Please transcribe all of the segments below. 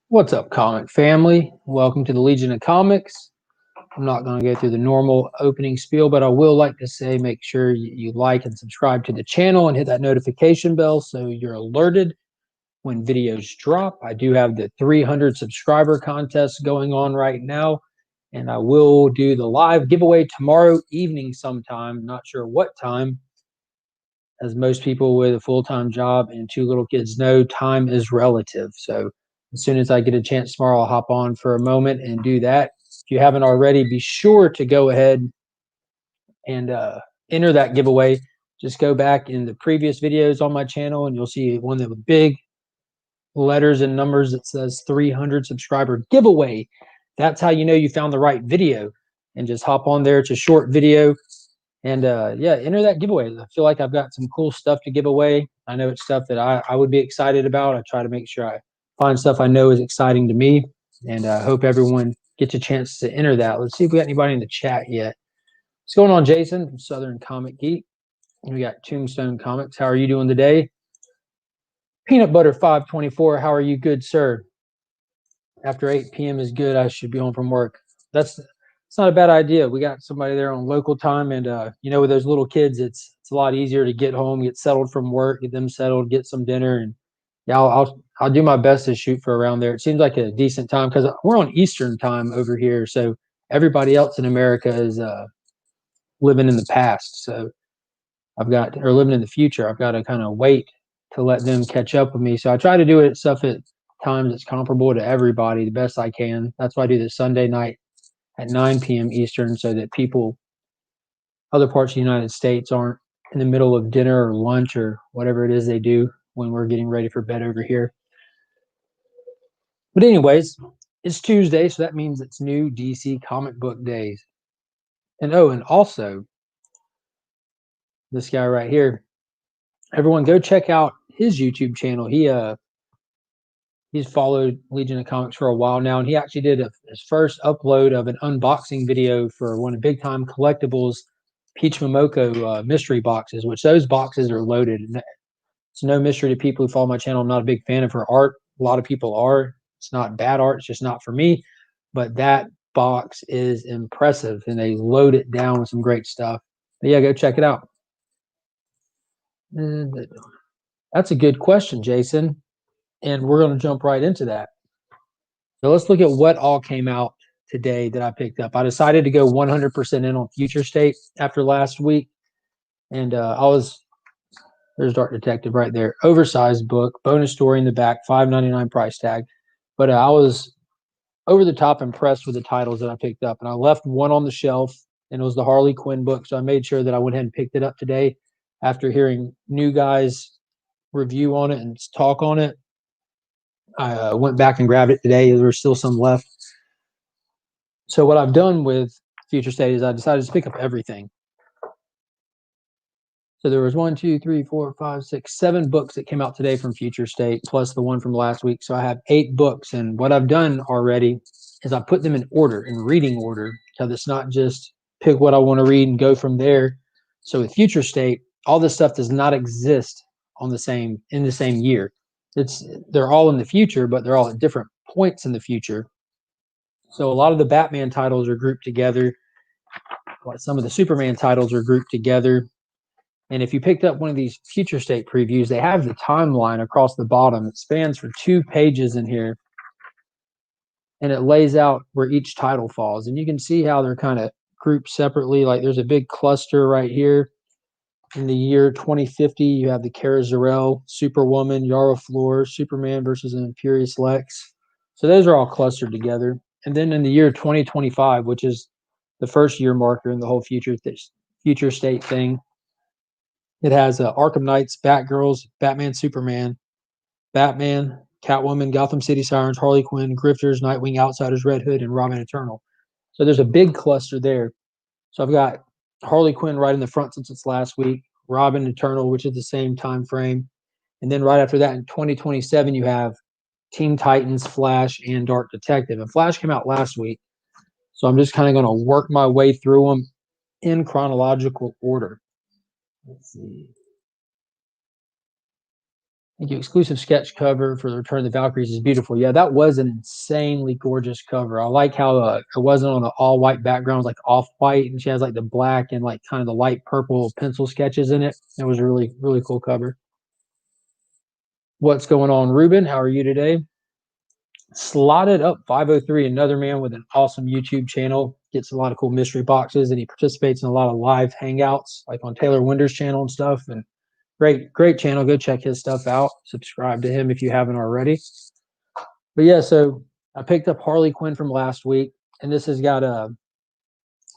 What's up, comic family? Welcome to the Legion of Comics. I'm not going to go through the normal opening spiel, but I will like to say make sure you like and subscribe to the channel and hit that notification bell so you're alerted when videos drop. I do have the 300 subscriber contest going on right now, and I will do the live giveaway tomorrow evening sometime. Not sure what time. As most people with a full-time job and 2 little kids know, time is relative. So as soon as I get a chance tomorrow, I'll hop on for a moment and do that. If you haven't already, be sure to go ahead and enter that giveaway. Just go back in the previous videos on my channel and you'll see one that with big letters and numbers that says 300 subscriber giveaway. That's how you know you found the right video. And just hop on there. It's a short video. And yeah, enter that giveaway. I feel like I've got some cool stuff to give away. I know it's stuff that I would be excited about. I try to make sure I find stuff I know is exciting to me. And I hope everyone gets a chance to enter that. Let's see if we got anybody in the chat yet. What's going on, Jason from Southern Comic Geek? We got Tombstone Comics. How are you doing today? Peanut Butter 524. How are you? Good, sir. After 8 p.m. is good. I should be home from work. It's not a bad idea. We got somebody there on local time, and you know, with those little kids, it's a lot easier to get home, get settled from work, get them settled, get some dinner, and yeah, I'll do my best to shoot for around there. It seems like a decent time because we're on Eastern time over here, so everybody else in America is living in the past. So or living in the future. I've got to kind of wait to let them catch up with me. So I try to do it stuff at times that's comparable to everybody the best I can. That's why I do this Sunday night at 9 p.m. Eastern so that people, other parts of the United States, aren't in the middle of dinner or lunch or whatever it is they do when we're getting ready for bed over here. But anyways, it's Tuesday, so that means it's new DC comic book days. And oh, and also this guy right here. Everyone go check out his YouTube channel. He's followed Legion of Comics for a while now, and he actually did his first upload of an unboxing video for one of Big Time Collectibles Peach Momoko mystery boxes, which those boxes are loaded. And it's no mystery to people who follow my channel. I'm not a big fan of her art. A lot of people are. It's not bad art. It's just not for me. But that box is impressive, and they load it down with some great stuff. But yeah, go check it out. And that's a good question, Jason. And we're going to jump right into that. So let's look at what all came out today that I picked up. I decided to go 100% in on Future State after last week. And there's Dark Detective right there. Oversized book, bonus story in the back, $5.99 price tag. But I was over the top impressed with the titles that I picked up. And I left one on the shelf, and it was the Harley Quinn book. So I made sure that I went ahead and picked it up today after hearing new guys review on it and talk on it. I went back and grabbed it today. There was still some left. So what I've done with Future State is I decided to pick up everything. So there was 1, 2, 3, 4, 5, 6, 7 books that came out today from Future State, plus the one from last week. So I have 8 books. And what I've done already is I put them in order, in reading order, because it's not just pick what I want to read and go from there. So with Future State, all this stuff does not exist in the same year. They're all in the future, but they're all at different points in the future. So a lot of the Batman titles are grouped together. Some of the Superman titles are grouped together. And if you picked up one of these Future State previews, they have the timeline across the bottom. It spans for 2 pages in here. And it lays out where each title falls. And you can see how they're kind of grouped separately. Like there's a big cluster right here. In the year 2050, you have the Kara Zor-El, Superwoman, Yara Flor, Superman versus an Imperious Lex. So those are all clustered together. And then in the year 2025, which is the first year marker in the whole Future State thing, it has Arkham Knights, Batgirls, Batman, Superman, Batman, Catwoman, Gotham City Sirens, Harley Quinn, Grifters, Nightwing, Outsiders, Red Hood, and Robin Eternal. So there's a big cluster there. So I've got Harley Quinn right in the front since it's last week, Robin Eternal, which is the same time frame. And then right after that in 2027, you have Teen Titans, Flash, and Dark Detective. And Flash came out last week. So I'm just kind of going to work my way through them in chronological order. Let's see. Thank you. Exclusive sketch cover for the Return of the Valkyries is beautiful. Yeah, that was an insanely gorgeous cover. I like how it wasn't on an all white background, like off white, and she has like the black and like kind of the light purple pencil sketches in it. It was a really, really cool cover. What's going on, Ruben? How are you today? Slotted up 503, another man with an awesome YouTube channel, gets a lot of cool mystery boxes, and he participates in a lot of live hangouts, like on Taylor Winder's channel and stuff. And great channel. Go check his stuff out. Subscribe to him if you haven't already. But yeah, so I picked up Harley Quinn from last week, and this has got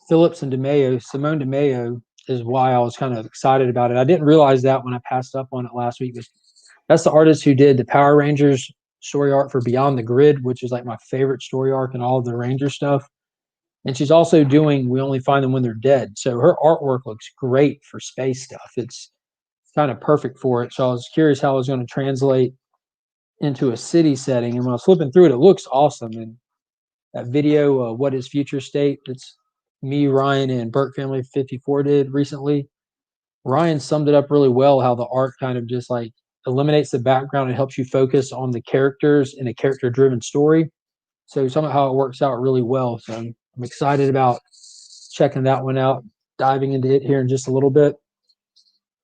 Phillips and DeMeo. Simone DeMeo is why I was kind of excited about it. I didn't realize that when I passed up on it last week. That's the artist who did the Power Rangers story art for Beyond the Grid, which is like my favorite story arc in all of the Ranger stuff. And she's also doing We Only Find Them When They're Dead. So her artwork looks great for space stuff. It's kind of perfect for it. So I was curious how it was going to translate into a city setting. And when I was flipping through it, it looks awesome. And that video, What is Future State? It's me, Ryan, and Burke Family 54 did recently. Ryan summed it up really well, how the art kind of just like eliminates the background and helps you focus on the characters in a character-driven story. So somehow it works out really well. So I'm excited about checking that one out, diving into it here in just a little bit.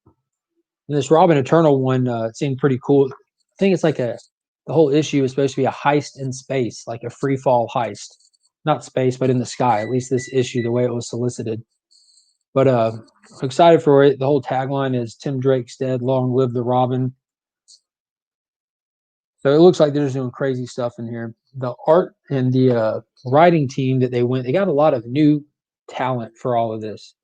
And this Robin Eternal one seemed pretty cool. I think it's like the whole issue is supposed to be a heist in space, like a free fall heist. Not space, but in the sky, at least this issue, the way it was solicited. But I'm excited for it. The whole tagline is Tim Drake's dead, long live the Robin. So it looks like they're just doing crazy stuff in here. The art and the writing team that they got a lot of new talent for all of this.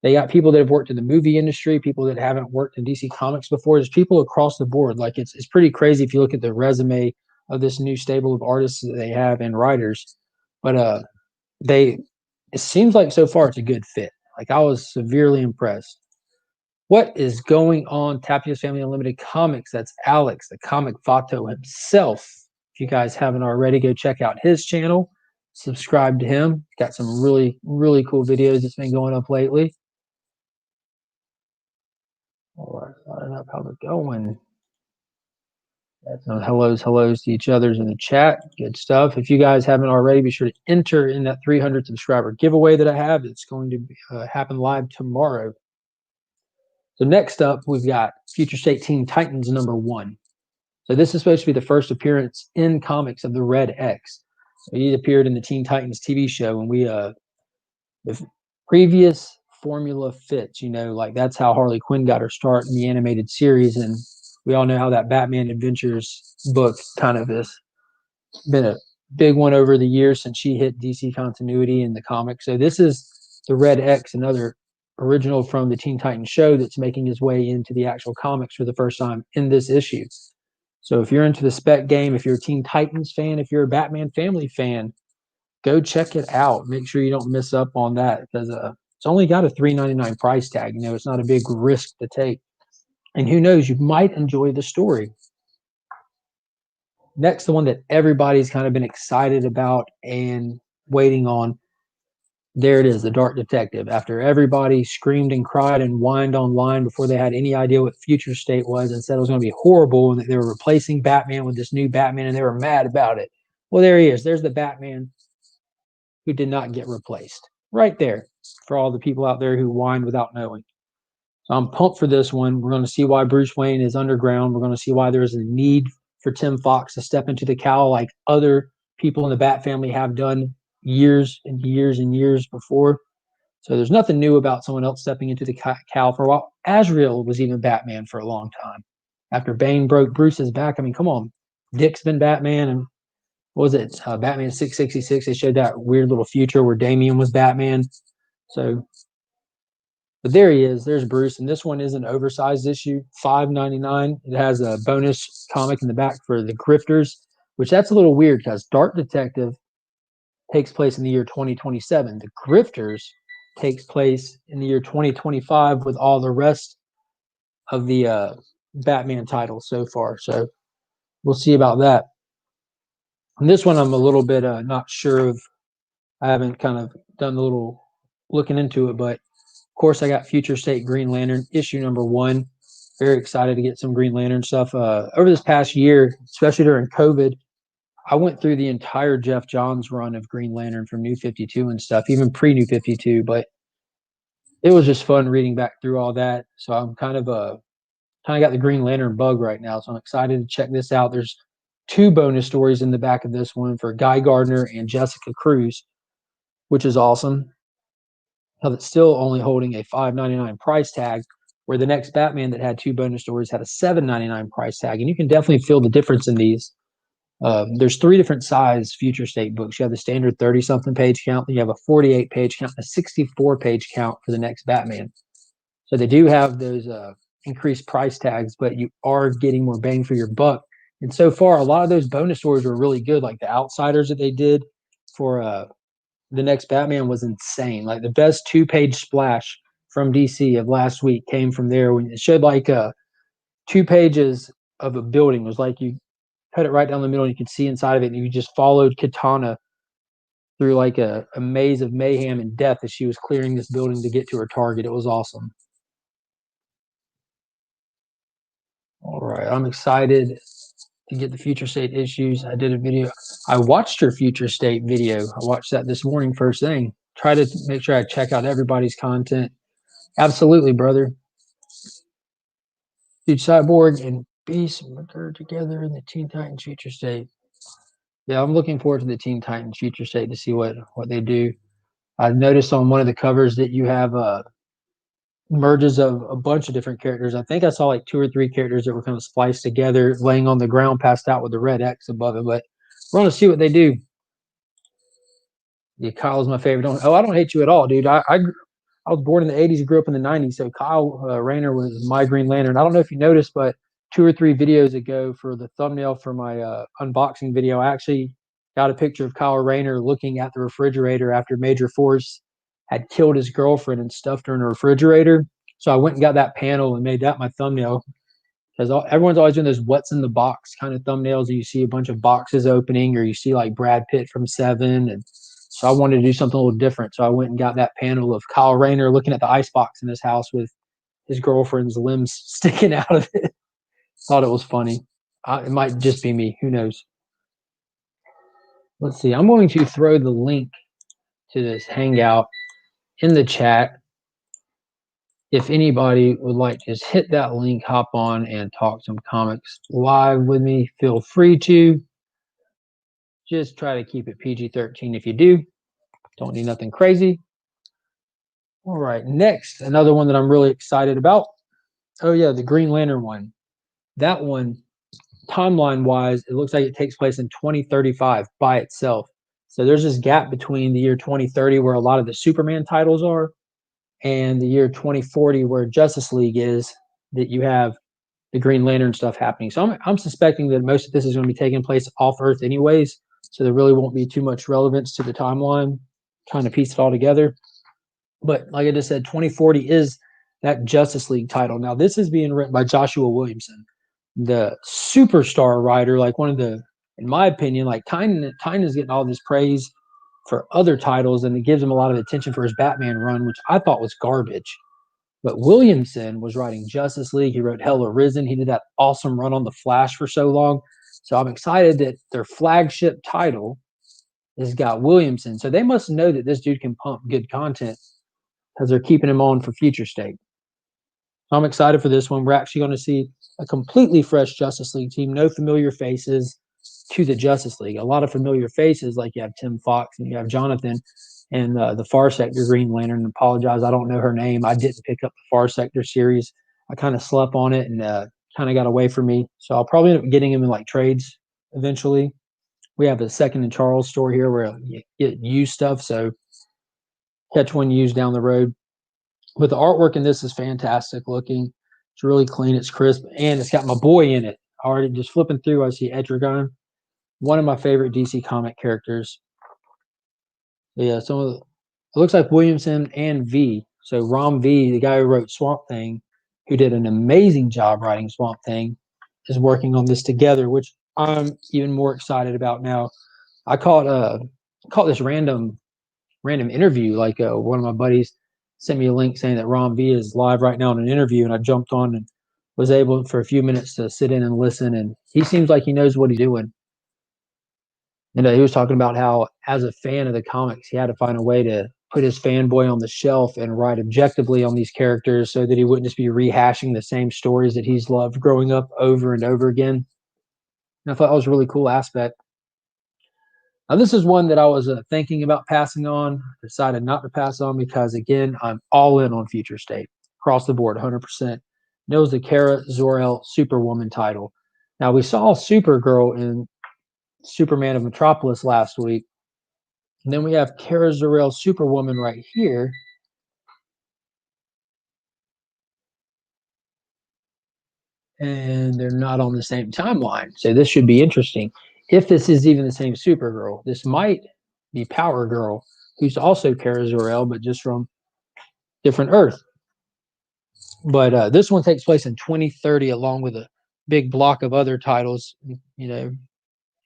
They got people that have worked in the movie industry, people that haven't worked in DC Comics before. There's people across the board. Like it's pretty crazy if you look at the resume of this new stable of artists that they have and writers. But it seems like so far it's a good fit. Like I was severely impressed. What is going on, Tapia's Family Unlimited Comics? That's Alex, the comic Vato himself. If you guys haven't already, go check out his channel. Subscribe to him. Got some really, really cool videos that's been going up lately. All right, starting up, how's it going? Got some hellos to each other's in the chat. Good stuff. If you guys haven't already, be sure to enter in that 300 subscriber giveaway that I have. It's going to happen live tomorrow. So next up, we've got Future State Teen Titans #1. So this is supposed to be the first appearance in comics of the Red X. So he appeared in the Teen Titans TV show, and the previous formula fits. You know, like that's how Harley Quinn got her start in the animated series, and we all know how that Batman Adventures book kind of has been a big one over the years since she hit DC continuity in the comics. So this is the Red X, another original from the Teen Titans show that's making his way into the actual comics for the first time in this issue. So if you're into the spec game, if you're a Teen Titans fan, if you're a Batman Family fan, go check it out. Make sure you don't miss up on that because it's only got a $3.99 price tag. You know, it's not a big risk to take. And who knows, you might enjoy the story. Next, the one that everybody's kind of been excited about and waiting on. There it is, the Dark Detective. After everybody screamed and cried and whined online before they had any idea what Future State was and said it was going to be horrible and that they were replacing Batman with this new Batman and they were mad about it. Well, there he is. There's the Batman who did not get replaced. Right there for all the people out there who whined without knowing. So I'm pumped for this one. We're going to see why Bruce Wayne is underground. We're going to see why there's a need for Tim Fox to step into the cowl like other people in the Bat family have done years and years and years before. So there's nothing new about someone else stepping into the cowl for a while. Azrael was even Batman for a long time. After Bane broke Bruce's back, I mean, come on. Dick's been Batman, and what was it? Batman 666. They showed that weird little future where Damian was Batman. So But there he is. There's Bruce, and this one is an oversized issue, $5.99. It has a bonus comic in the back for the Grifters, which that's a little weird because Dark Detective takes place in the year 2027. The Grifters takes place in the year 2025 with all the rest of the Batman titles so far. So we'll see about that. And this one I'm a little bit not sure of. I haven't kind of done a little looking into it, but of course, I got Future State Green Lantern issue #1. Very excited to get some Green Lantern stuff. Over this past year, especially during COVID, I went through the entire Jeff Johns run of Green Lantern from New 52 and stuff, even pre New 52. But it was just fun reading back through all that. So I'm kind of got the Green Lantern bug right now. So I'm excited to check this out. There's 2 bonus stories in the back of this one for Guy Gardner and Jessica Cruz, which is awesome. Now that's still only holding a $5.99 price tag, where the next Batman that had 2 bonus stories had a $7.99 price tag. And you can definitely feel the difference in these. There's 3 different size Future State books. You have the standard 30-something page count, then you have a 48-page count, and a 64-page count for the next Batman. So they do have those increased price tags, but you are getting more bang for your buck. And so far, a lot of those bonus stories were really good, like the Outsiders that they did for the next Batman was insane. Like the best 2-page splash from DC of last week came from there when it showed like 2 pages of a building. It was like you cut it right down the middle and you could see inside of it, and you just followed Katana through like a maze of mayhem and death as she was clearing this building to get to her target. It was awesome. All right, I'm excited to get the Future State issues. I did a video. I watched your Future State video. I watched that this morning first thing. Try to make sure I check out everybody's content. Absolutely, brother. Dude, Cyborg and Beast are together in the Teen Titans Future State. Yeah, I'm looking forward to the Teen Titans Future State to see what they do. I noticed on one of the covers that you have merges of a bunch of different characters. I think I saw like 2 or 3 characters that were kind of spliced together, laying on the ground, passed out with the red X above it. But we're going to see what they do. Yeah, Kyle's my favorite. I don't hate you at all, dude. I was born in the 80s, grew up in the 90s. So Kyle Rayner was my Green Lantern. I don't know if you noticed, but 2 or 3 videos ago for the thumbnail for my unboxing video, I actually got a picture of Kyle Rayner looking at the refrigerator after Major Force had killed his girlfriend and stuffed her in a refrigerator. So I went and got that panel and made that my thumbnail, because everyone's always doing those what's in the box kind of thumbnails, and you see a bunch of boxes opening, or you see like Brad Pitt from Seven. And so I wanted to do something a little different. So I went and got that panel of Kyle Rayner looking at the icebox in his house with his girlfriend's limbs sticking out of it. Thought it was funny. It might just be me. Who knows? Let's see. I'm going to throw the link to this Hangout in the chat. If anybody would like to just hit that link, hop on and talk some comics live with me, feel free to. Just try to keep it PG-13 if you do. Don't need nothing crazy. All right, next, another one that I'm really excited about. Oh yeah, the Green Lantern one. That one, timeline-wise, it looks like it takes place in 2035 by itself. So there's this gap between the year 2030, where a lot of the Superman titles are, and the year 2040, where Justice League is, that you have the Green Lantern stuff happening. So I'm suspecting that most of this is going to be taking place off Earth anyways, so there really won't be too much relevance to the timeline, kind of piece it all together. But like I just said, 2040 is that Justice League title. Now, this is being written by Joshua Williamson, the superstar writer, like one of the, in my opinion, like Tynan is getting all this praise for other titles, and it gives him a lot of attention for his Batman run, which I thought was garbage. But Williamson was writing Justice League. He wrote Hell Arisen. He did that awesome run on The Flash for so long. So I'm excited that their flagship title has got Williamson. So they must know that this dude can pump good content, because they're keeping him on for Future State. So I'm excited for this one. We're actually going to see a completely fresh Justice League team. No familiar faces to the Justice League. A lot of familiar faces, like you have Tim Fox and you have Jonathan and the Far Sector Green Lantern. Apologize, I don't know her name. I didn't pick up the Far Sector series. I kind of slept on it and kind of got away from me. So I'll probably end up getting him in like trades eventually. We have a Second and Charles store here where you get used stuff. So catch one used down the road. But the artwork in this is fantastic looking. It's really clean, it's crisp, and it's got my boy in it. Already just flipping through, I see Etrigan, one of my favorite DC comic characters. Yeah, some of the, it looks like Williamson and V. So Rom V, the guy who wrote Swamp Thing, who did an amazing job writing Swamp Thing, is working on this together, which I'm even more excited about now. I caught this random interview. Like one of my buddies sent me a link saying that Rom V is live right now in an interview, and I jumped on and was able for a few minutes to sit in and listen. And he seems like he knows what he's doing. And he was talking about how, as a fan of the comics, he had to find a way to put his fanboy on the shelf and write objectively on these characters so that he wouldn't just be rehashing the same stories that he's loved growing up over and over again. And I thought that was a really cool aspect. Now, this is one that I was thinking about passing on, decided not to pass on because, again, I'm all in on Future State, across the board, 100%. It was the Kara Zor-El Superwoman title. Now, we saw Supergirl in Superman of Metropolis last week. And then we have Kara Zor-El Superwoman right here. And they're not on the same timeline. So this should be interesting. If this is even the same Supergirl, this might be Power Girl, who's also Kara Zor-El, but just from different Earth. But this one takes place in 2030, along with a big block of other titles. You know,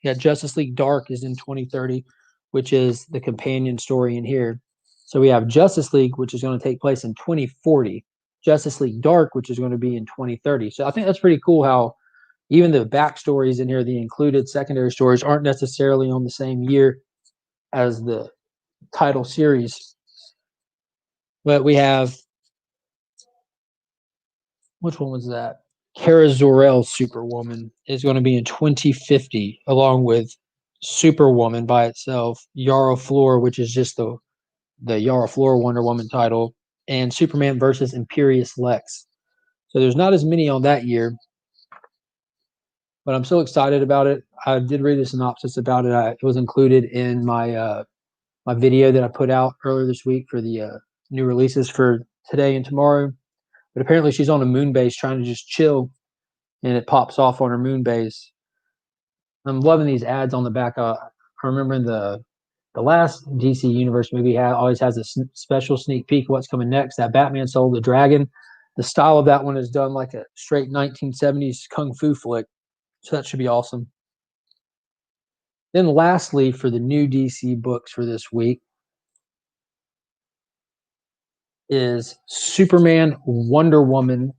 yeah, Justice League Dark is in 2030, which is the companion story in here. So we have Justice League, which is going to take place in 2040, Justice League Dark, which is going to be in 2030. So I think that's pretty cool how even the backstories in here, the included secondary stories, aren't necessarily on the same year as the title series. But we have, which one was that? Kara Zor-El Superwoman is going to be in 2050, along with Superwoman by itself, Yara Flor, which is just the Yara Flor Wonder Woman title, and Superman versus Imperious Lex. So there's not as many on that year, but I'm so excited about it. I did read the synopsis about it. It was included in my my video that I put out earlier this week for the new releases for today and tomorrow. But apparently she's on a moon base trying to just chill, and it pops off on her moon base. I'm loving these ads on the back. I remember in the last DC Universe movie always has a special sneak peek of what's coming next. That Batman Soul the Dragon, the style of that one is done like a straight 1970s kung fu flick. So that should be awesome. Then lastly, for the new DC books for this week is Superman Wonder Woman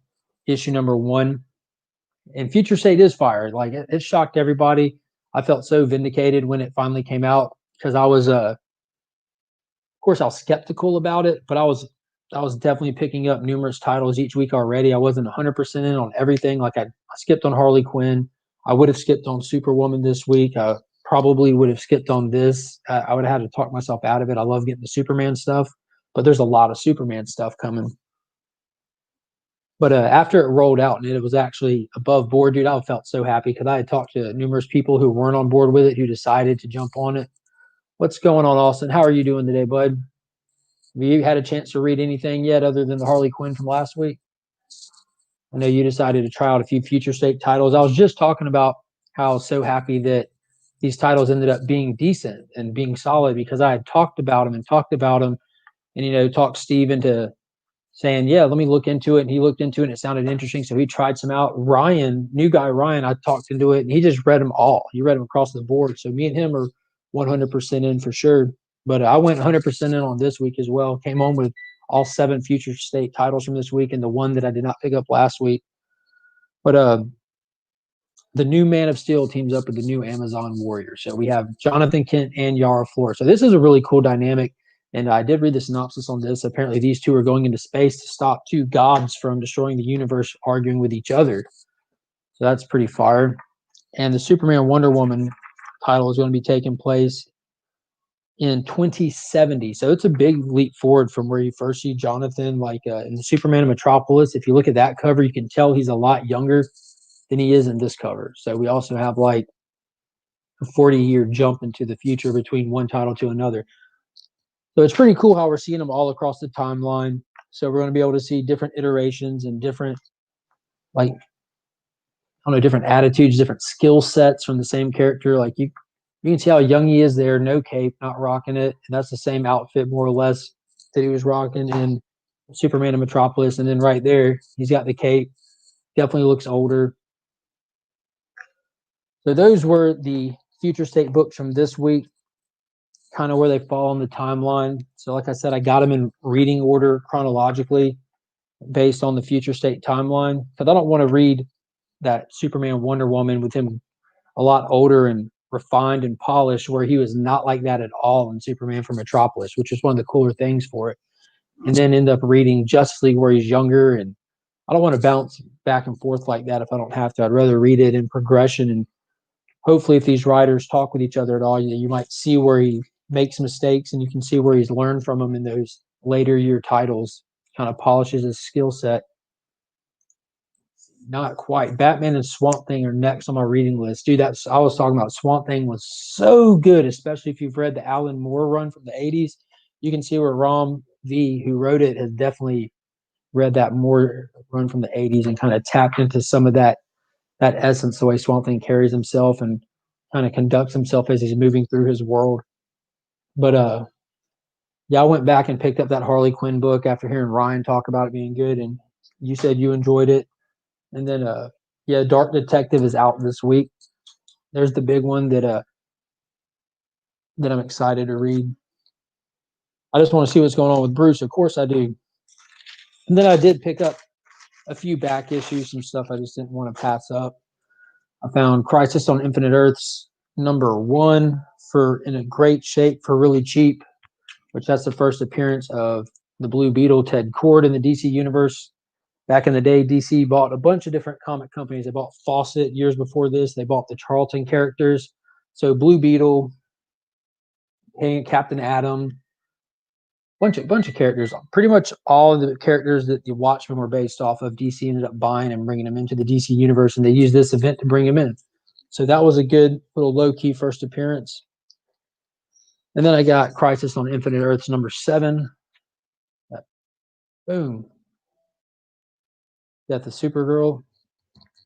issue number 1. And Future State is fired. Like it shocked everybody. I felt so vindicated when it finally came out because I was of course I was skeptical about it, but I was definitely picking up numerous titles each week already. I wasn't 100% in on everything. Like I skipped on Harley Quinn. I would have skipped on Superwoman this week. I probably would have skipped on this. I would have had to talk myself out of it. I love getting the Superman stuff, but there's a lot of Superman stuff coming. But after it rolled out and it was actually above board, dude, I felt so happy because I had talked to numerous people who weren't on board with it who decided to jump on it. What's going on, Austin? How are you doing today, bud? Have you had a chance to read anything yet other than the Harley Quinn from last week? I know you decided to try out a few Future State titles. I was just talking about how I was so happy that these titles ended up being decent and being solid because I had talked about them and, you know, talked Steve into saying, yeah, let me look into it. And he looked into it and it sounded interesting. So he tried some out. Ryan, new guy Ryan, I talked into it and he just read them all. He read them across the board. So me and him are 100% in for sure. But I went 100% in on this week as well. Came on with all 7 Future State titles from this week and the one that I did not pick up last week. But the new Man of Steel teams up with the new Amazon Warrior. So we have Jonathan Kent and Yara Flor. So this is a really cool dynamic. And I did read the synopsis on this. Apparently, these two are going into space to stop 2 gods from destroying the universe, arguing with each other. So that's pretty fire. And the Superman Wonder Woman title is going to be taking place in 2070. So it's a big leap forward from where you first see Jonathan, like in the Superman of Metropolis. If you look at that cover, you can tell he's a lot younger than he is in this cover. So we also have like a 40-year jump into the future between one title to another. So it's pretty cool how we're seeing them all across the timeline. So we're going to be able to see different iterations and different, like, I don't know, different attitudes, different skill sets from the same character. Like you can see how young he is there, no cape, not rocking it, and that's the same outfit more or less that he was rocking in Superman and Metropolis. And then right there, he's got the cape. Definitely looks older. So those were the Future State books from this week, kind of where they fall on the timeline. So like I said, I got them in reading order chronologically based on the Future State timeline, because I don't want to read that Superman Wonder Woman with him a lot older and refined and polished, where he was not like that at all in Superman from Metropolis, which is one of the cooler things for it. And then end up reading Justice League where he's younger, and I don't want to bounce back and forth like that if I don't have to. I'd rather read it in progression, and hopefully if these writers talk with each other at all, you might see where he makes mistakes, and you can see where he's learned from them in those later year titles, kind of polishes his skill set. Not quite. Batman and Swamp Thing are next on my reading list. Dude, I was talking about Swamp Thing was so good, especially if you've read the Alan Moore run from the 80s. You can see where Ram V, who wrote it, has definitely read that Moore run from the 80s and kind of tapped into some of that essence, the way Swamp Thing carries himself and kind of conducts himself as he's moving through his world. But yeah, I went back and picked up that Harley Quinn book after hearing Ryan talk about it being good, and you said you enjoyed it. And then yeah, Dark Detective is out this week. There's the big one that I'm excited to read. I just want to see what's going on with Bruce. Of course I do. And then I did pick up a few back issues, some stuff I just didn't want to pass up. I found Crisis on Infinite Earths #1 for in a great shape for really cheap, which that's the first appearance of the Blue Beetle, Ted Kord, in the DC universe. Back in the day, DC bought a bunch of different comic companies. They bought Fawcett years before this. They bought the Charlton characters. So Blue Beetle, Captain Atom, bunch of characters. Pretty much all of the characters that the Watchmen were based off of, DC ended up buying and bringing them into the DC universe, and they used this event to bring them in. So that was a good little low-key first appearance. And then I got Crisis on Infinite Earths #7. Boom. Got the Supergirl.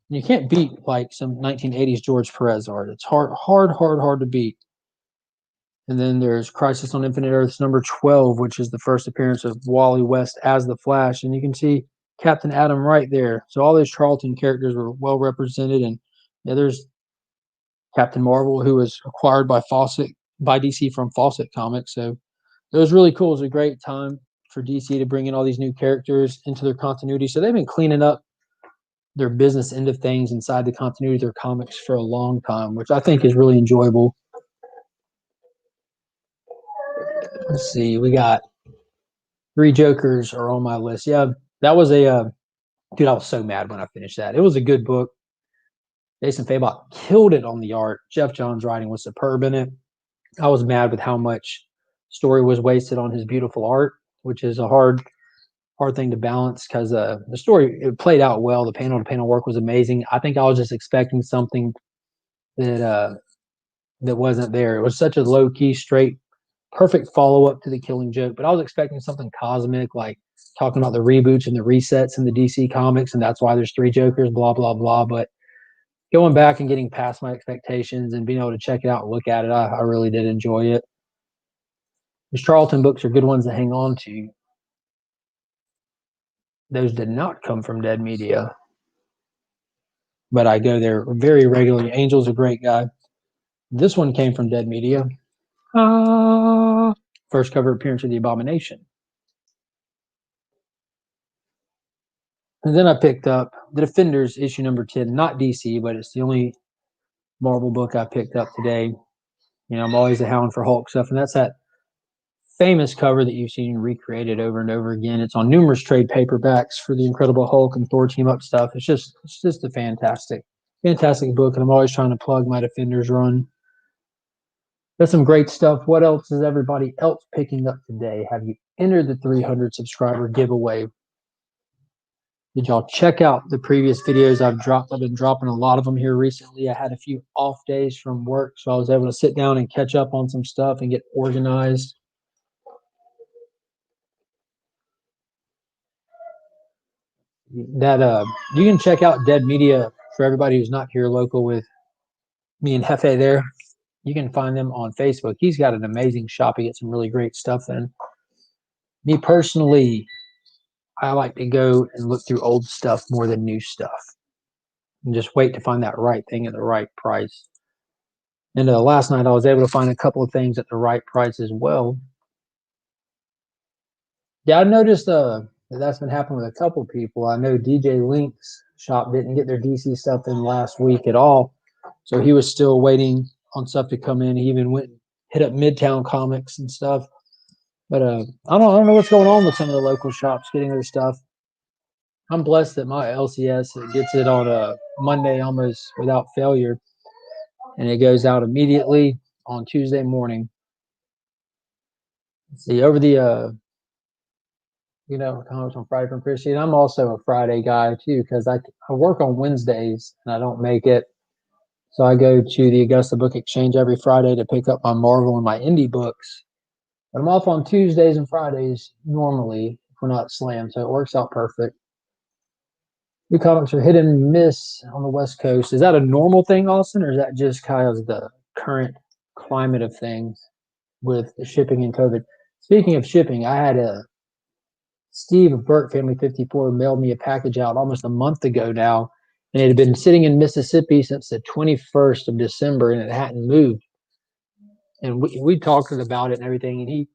And you can't beat like some 1980s George Perez art. It's hard to beat. And then there's Crisis on Infinite Earths #12, which is the first appearance of Wally West as the Flash. And you can see Captain Atom right there. So all those Charlton characters were well represented. And yeah, there's Captain Marvel, who was acquired by DC from Fawcett Comics. So it was really cool. It was a great time for DC to bring in all these new characters into their continuity. So they've been cleaning up their business end of things inside the continuity of their comics for a long time, which I think is really enjoyable. Let's see, we got 3 Jokers are on my list. Yeah, that was a dude. I was so mad when I finished that. It was a good book. Jason Fabok killed it on the art. Jeff Johns' writing was superb in it. I was mad with how much story was wasted on his beautiful art, which is a hard thing to balance, because the story, it played out well. The panel to panel work was amazing. I think I was just expecting something that wasn't there. It was such a low key, straight, perfect follow up to the Killing Joke, but I was expecting something cosmic, like talking about the reboots and the resets in the DC comics, and that's why there's 3 Jokers, blah blah blah. But going back and getting past my expectations and being able to check it out and look at it, I really did enjoy it. These Charlton books are good ones to hang on to. Those did not come from Dead Media, but I go there very regularly. Angel's a great guy. This one came from Dead Media. First cover appearance of The Abomination. And then I picked up The Defenders issue #10, not DC, but it's the only Marvel book I picked up today. You know, I'm always a hound for Hulk stuff, and that's that famous cover that you've seen recreated over and over again. It's on numerous trade paperbacks for the Incredible Hulk and Thor team up stuff. It's just a fantastic book, and I'm always trying to plug my Defenders run. There's some great stuff. What else is everybody else picking up today? Have you entered the 300 subscriber giveaway? Did y'all check out the previous videos I've dropped? I've been dropping a lot of them here recently. I had a few off days from work, so I was able to sit down and catch up on some stuff and get organized. that you can check out Dead Media for everybody who's not here local with me and Hefe there. You can find them on Facebook. He's got an amazing shop. He gets some really great stuff in. Me personally, I like to go and look through old stuff more than new stuff and just wait to find that right thing at the right price. And last night I was able to find a couple of things at the right price as well. Yeah, I noticed that's been happening with a couple people. I know DJ Link's shop didn't get their DC stuff in last week at all, so he was still waiting on stuff to come in. He even went and hit up Midtown Comics and stuff. But I don't know what's going on with some of the local shops getting their stuff. I'm blessed that my LCS gets it on a Monday almost without failure, and it goes out immediately on Tuesday morning. Let's see, over the comics on Friday from Chrissy. And I'm also a Friday guy too, because I work on Wednesdays and I don't make it. So I go to the Augusta Book Exchange every Friday to pick up my Marvel and my indie books. But I'm off on Tuesdays and Fridays normally if we're not slammed, so it works out perfect. New comics are hit and miss on the West Coast. Is that a normal thing, Austin, or is that just kind of the current climate of things with the shipping and COVID? Speaking of shipping, I had Steve of Burke Family 54 mailed me a package out almost a month ago now, and it had been sitting in Mississippi since the 21st of December, and it hadn't moved. And we talked about it and everything, and he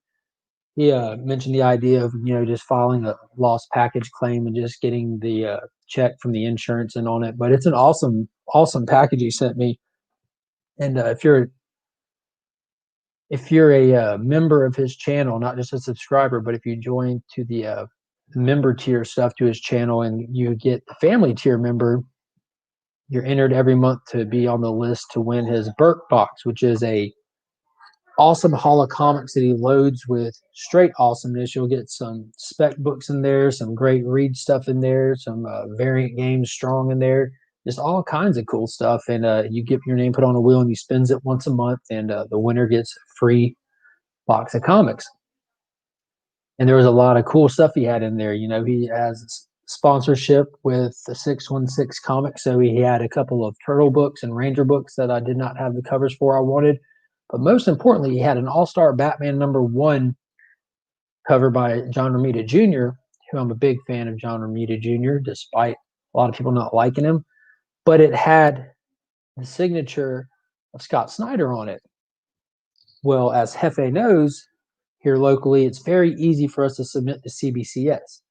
mentioned the idea of just filing a lost package claim and just getting the check from the insurance and on it. But it's an awesome package he sent me. And if you're a member of his channel, not just a subscriber, but if you join to the member tier stuff to his channel and you get the family tier member, you're entered every month to be on the list to win his Burke box, which is a awesome haul of comics that he loads with straight awesomeness. You'll get some spec books in there, some great read stuff in there, some variant games strong in there, just all kinds of cool stuff. And you get your name put on a wheel and he spins it once a month, and the winner gets a free box of comics. And there was a lot of cool stuff he had in there. He has sponsorship with the 616 Comics, so he had a couple of Turtle books and Ranger books that I did not have the covers for I wanted. But most importantly, he had an All-Star Batman #1 cover by John Romita Jr., who I'm a big fan of John Romita Jr., despite a lot of people not liking him. But it had the signature of Scott Snyder on it. Well, as Hefe knows, here locally, it's very easy for us to submit to CBCS,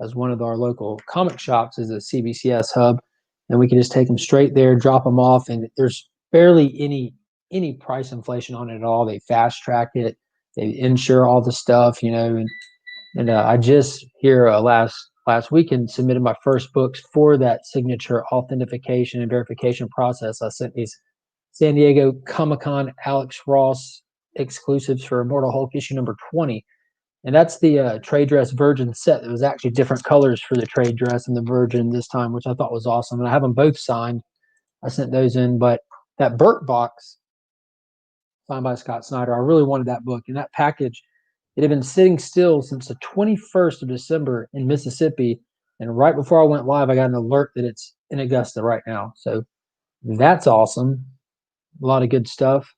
as one of our local comic shops is a CBCS hub, and we can just take them straight there, drop them off, and there's barely any price inflation on it at all. They fast track it, they insure all the stuff, and I just here last weekend submitted my first books for that signature authentication and verification process. I sent these San Diego Comic-Con Alex Ross exclusives for Immortal Hulk issue #20. And that's the trade dress Virgin set. It was actually different colors for the trade dress and the Virgin this time, which I thought was awesome. And I have them both signed. I sent those in. But that Burke box, signed by Scott Snyder, I really wanted that book. And that package, it had been sitting still since the 21st of December in Mississippi. And right before I went live, I got an alert that it's in Augusta right now. So that's awesome. A lot of good stuff.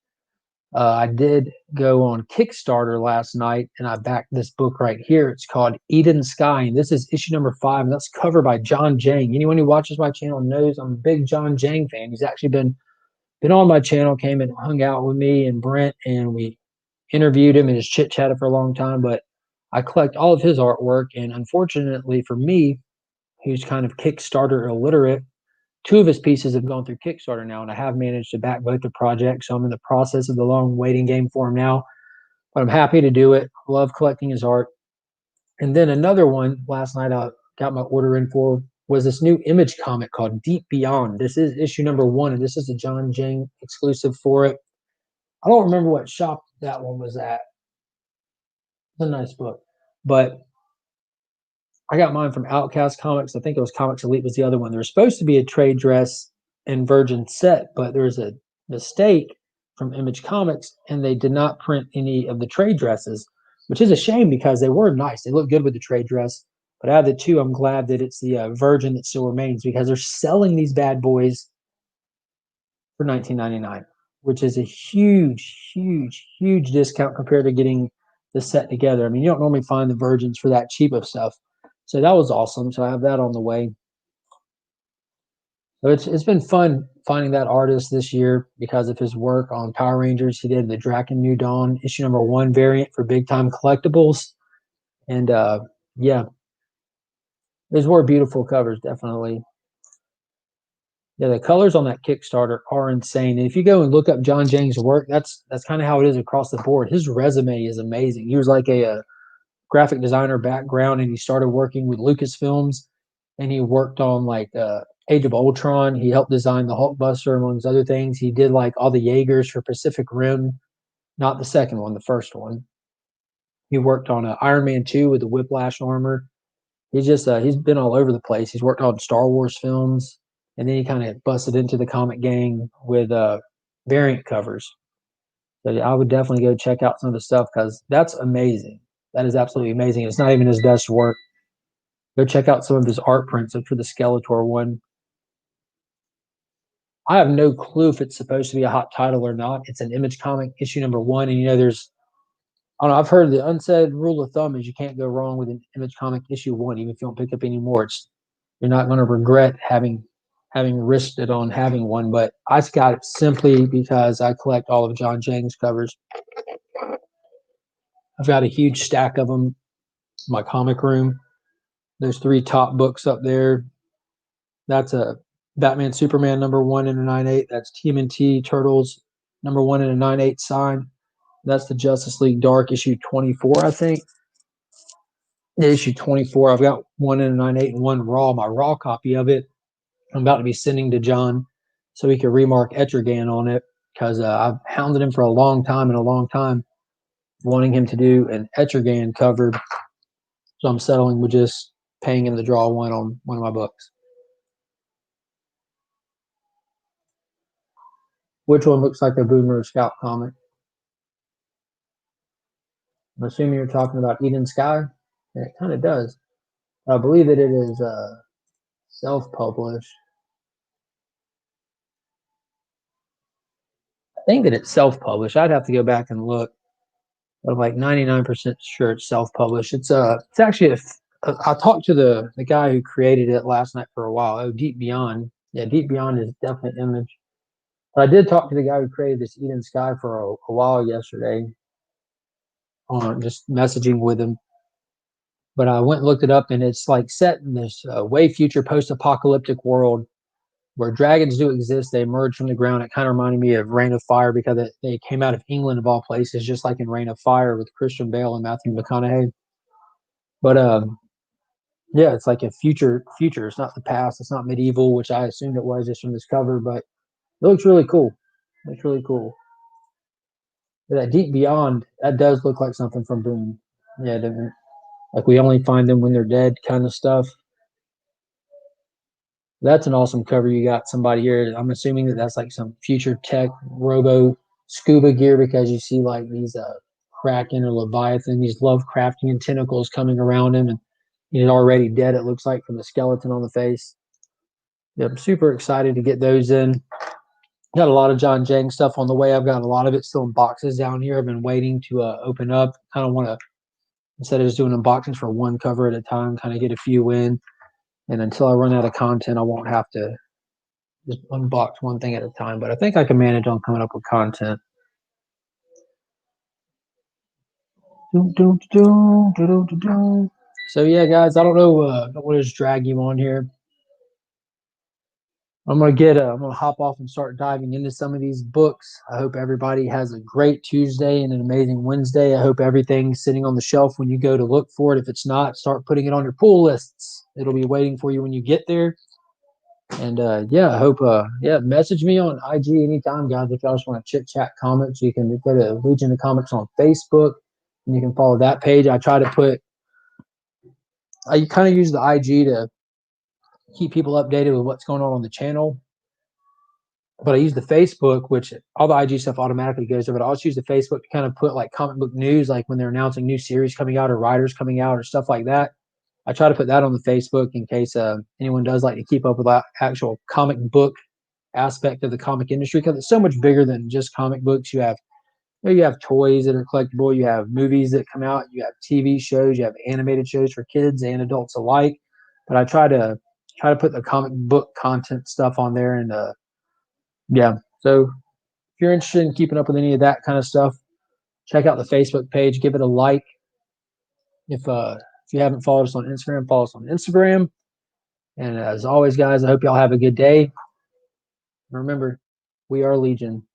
I did go on Kickstarter last night, and I backed this book right here. It's called Eden Sky, and this is issue #5, and that's covered by John Jang. Anyone who watches my channel knows I'm a big John Jang fan. He's actually been on my channel, came and hung out with me and Brent, and we interviewed him and just chit-chatted for a long time. But I collect all of his artwork, and unfortunately for me, who's kind of Kickstarter illiterate, 2 of his pieces have gone through Kickstarter now, and I have managed to back both the projects. So I'm in the process of the long waiting game for him now, but I'm happy to do it. Love collecting his art. And then another one last night I got my order in for was this new Image comic called Deep Beyond. This is issue #1, and this is a John Jang exclusive for it. I don't remember what shop that one was at. It's a nice book, but I got mine from Outcast Comics. I think it was Comics Elite was the other one. There was supposed to be a trade dress and Virgin set, but there was a mistake from Image Comics, and they did not print any of the trade dresses, which is a shame because they were nice. They looked good with the trade dress. But out of the two, I'm glad that it's the Virgin that still remains because they're selling these bad boys for $19.99, which is a huge, huge, huge discount compared to getting the set together. I mean, you don't normally find the Virgins for that cheap of stuff. So that was awesome. So I have that on the way. So it's been fun finding that artist this year because of his work on Power Rangers. He did the Draken New Dawn issue #1 variant for Big Time Collectibles, and yeah, those were beautiful covers, definitely. Yeah, the colors on that Kickstarter are insane. And if you go and look up John Jang's work, that's kind of how it is across the board. His resume is amazing. He was like a graphic designer background, and he started working with Lucasfilms, and he worked on like Age of Ultron. He helped design the Hulkbuster, amongst other things. He did like all the Jaegers for Pacific Rim, not the second one, the first one. He worked on Iron Man 2 with the Whiplash armor. He's been all over the place. He's worked on Star Wars films, and then he kind of busted into the comic gang with variant covers. So yeah, I would definitely go check out some of the stuff because that's amazing. That is absolutely amazing. It's not even his best work. Go check out some of his art prints for the Skeletor one. I have no clue if it's supposed to be a hot title or not. It's an Image comic issue #1, and there's I don't know. I've heard the unsaid rule of thumb is you can't go wrong with an Image comic #1, even if you don't pick up any more. You're not going to regret having risked it on having one. But I got it simply because I collect all of John Jang's covers. I've got a huge stack of them in my comic room. There's 3 top books up there. That's a Batman Superman #1 in a 9/8. That's TMNT Turtles #1 in a 9/8 sign. That's the Justice League Dark issue 24, I think. Yeah, issue 24. I've got one in a 9/8 and one raw. My raw copy of it, I'm about to be sending to John so he can remark Etrigan on it because I've hounded him for a long time, wanting him to do an Etrigan cover. So I'm settling with just paying him to draw one on one of my books. Which one looks like a Boomer Scout comic? I'm assuming you're talking about Eden Sky. And it kind of does. I believe that it is self-published. I think that it's self-published. I'd have to go back and look. But I'm like 99% sure it's self-published. It's actually I talked to the guy who created it last night for a while. Oh, Deep Beyond. Yeah, Deep Beyond is definite Image. But I did talk to the guy who created this Eden Sky for a while yesterday, on just messaging with him. But I went and looked it up, and it's like set in this way future post-apocalyptic world where dragons do exist. They emerge from the ground. It kind of reminded me of Reign of Fire because they came out of England of all places, just like in Reign of Fire with Christian Bale and Matthew McConaughey. But yeah, it's like a future. It's not the past. It's not medieval, which I assumed it was just from this cover. But it looks really cool. It looks really cool. But that Deep Beyond, that does look like something from Boom. Yeah, like we only find them when they're dead, kind of stuff. That's an awesome cover. You got somebody here. I'm assuming that that's like some future tech robo scuba gear because you see like these Kraken or Leviathan, these Lovecraftian tentacles coming around him, and he's already dead. It looks like from the skeleton on the face. Yeah, I'm super excited to get those in. Got a lot of John Jang stuff on the way. I've got a lot of it still in boxes down here. I've been waiting to open up. Kind of want to, instead of just doing unboxings for one cover at a time, kind of get a few in. And until I run out of content, I won't have to just unbox one thing at a time. But I think I can manage on coming up with content. So yeah, guys, I don't know. I don't want to just drag you on here. I'm gonna hop off and start diving into some of these books. I hope everybody has a great Tuesday and an amazing Wednesday. I hope everything's sitting on the shelf when you go to look for it. If it's not, start putting it on your pull lists. It'll be waiting for you when you get there. And yeah, I hope message me on IG anytime, guys. If y'all just want to chit chat comments, you can go to Legion of Comics on Facebook, and you can follow that page. I kind of use the IG to keep people updated with what's going on the channel. But I use the Facebook, which all the IG stuff automatically goes there. But I also use the Facebook to kind of put like comic book news, like when they're announcing new series coming out or writers coming out or stuff like that. I try to put that on the Facebook in case anyone does like to keep up with that actual comic book aspect of the comic industry, because it's so much bigger than just comic books. You have toys that are collectible, you have movies that come out, you have TV shows, you have animated shows for kids and adults alike. But I try to put the comic book content stuff on there, and yeah. So if you're interested in keeping up with any of that kind of stuff, check out the Facebook page, give it a like. If you haven't followed us on Instagram, follow us on Instagram. And as always, guys, I hope y'all have a good day. Remember, we are Legion.